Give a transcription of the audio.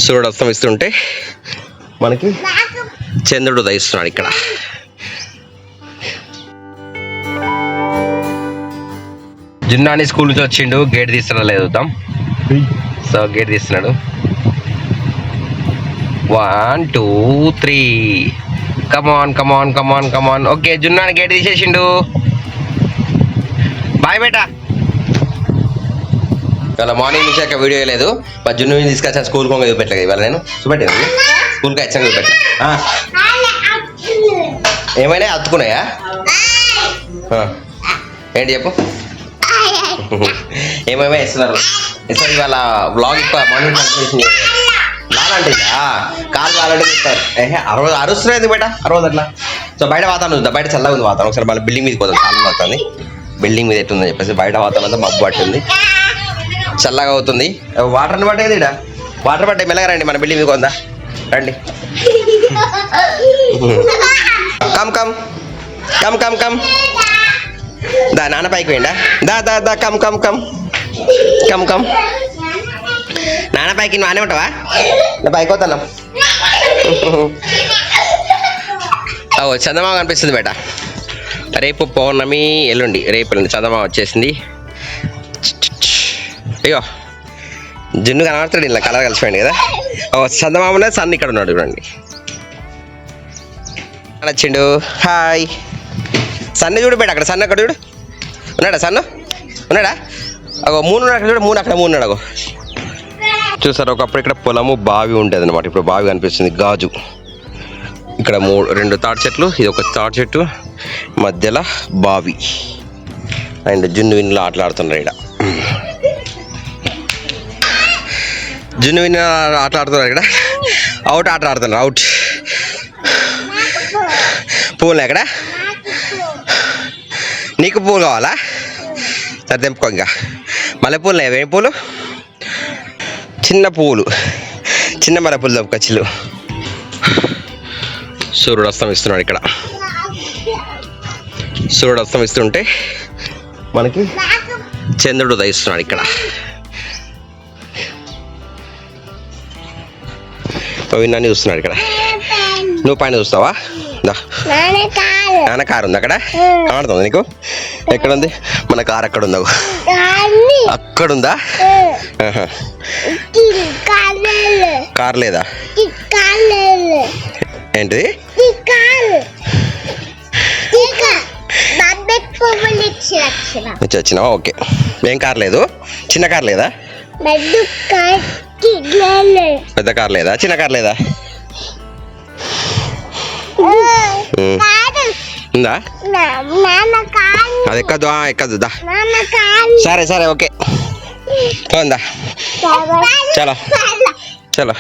సూర్యుడు అస్తమిస్తుంటే మనకి చంద్రుడు ఉదయిస్తున్నాడు ఇక్కడ. జున్నాని స్కూల్ నుంచి వచ్చిండు, గేట్ తీస్తున్నాడు లేదు చూద్దాం. సో గేట్ తీస్తున్నాడు. 1 2 3 కమాన్. ఓకే జున్నాని గేట్ తీసేసిండు. బాయ్ బేటా. ఇవాళ మార్నింగ్ నుంచి అక్కడ వీడియో లేదు. మా జున్ను తీసుకొచ్చాను స్కూల్ కొంగ చూపెట్టలేదు. ఇవాళ నేను చూపెట్టాను స్కూల్కి వచ్చాను చూపెట్టా. ఏమైనా అతుకున్నాయా? ఏంటి చెప్పు. ఏమేమో ఇస్తున్నారు. ఇవాళ బ్లాగ్ ఎక్కువ మార్నింగ్ లాలంటేదా కాలు లాలంటే ఇస్తారు. అరుస్తున్నాయి బయట అరవదు అట్లా. సో బయట వాతావరణం చూద్దాం. బయట చల్లగా ఉంది వాతావరణం. ఒకసారి మళ్ళీ బిల్డింగ్ మీద పోతాం. కాలు పడుతుంది బిల్డింగ్ మీద ఎట్టుందని చెప్పేసి. బయట వాతావరణం అంతా మబ్బు పట్టింది, చల్లగా అవుతుంది. వాటర్ని పట్టేది ఇక్కడ. వాటర్ పట్టే మెల్లగా రండి, మన బిల్డింగ్ మీద కొందా రండి. కమ్ దా నాన్న పైకి పోయిండా. దా కమ్ నాన్న పైకి నువ్వు ఆనే ఉంటావా? నా పైకి పోతాను. చందమామ కనిపిస్తుంది బేట. రేపు పౌర్ణమి, ఎల్లుండి చందమామ వచ్చేసింది. అయ్యో జున్ను కనబడుతుంది. ఇలా కలర్ కలిసిపోయింది కదా. చందమామనే సన్ ఇక్కడ ఉన్నాడు చూడండి. నచ్చిండు. హాయ్ సన్న చూడు బేట. అక్కడ సన్న అక్కడ చూడు. ఉన్నాడా సన్న? ఉన్నాడా? అగో 3 ఉన్నాడు అక్కడ చూడు. 3 అక్కడ 3 ఉన్నాడు. అగో చూసారు. ఒకప్పుడు ఇక్కడ పొలము బావి ఉండేది అనమాట. ఇప్పుడు బావి కనిపిస్తుంది. గాజు. ఇక్కడ 2 తాటి చెట్లు, ఇది ఒక తాటి చెట్టు, మధ్యలో బావి. అండ్ జున్ను విన్లో ఆటలాడుతున్నారు ఇక్కడ. జున్ను విన్ ఆటలాడుతున్నారు ఇక్కడ. అవుట్ ఆట ఆడుతున్నారు. అవుట్. పూలు ఎక్కడ? నీకు పూలు కావాలా? సరే తెంపుకో. ఇంకా మల్లెపూలు ఏం పూలు? చిన్న పువ్వులు, చిన్న మల్లెపూలు తెంపుకొచ్చిలు. సూర్యుడు అస్తమిస్తున్నాడు ఇక్కడ. సూర్యుడు అస్తమిస్తుంటే మనకి చంద్రుడు ఉదయిస్తున్నాడు ఇక్కడ. విన్నాన్ని చూస్తున్నాడు ఇక్కడ. నువ్వు పైన చూస్తావా? నాన్న కారు ఉంది అక్కడ. కనబడుతుంది నీకు? ఎక్కడుంది మన కారు? అక్కడ ఉందా? అక్కడుందా? కారు లేదా? ఏంటిది? వచ్చినావా? ఓకే. ఏం కారు లేదు? చిన్న కారు లేదా? పెద్ద కారు లేదా? చిన్న కారు లేదా? ఉందా? అది ఎక్కదు. ఎక్కదు. దా సరే ఓకే ఉందా? చలో.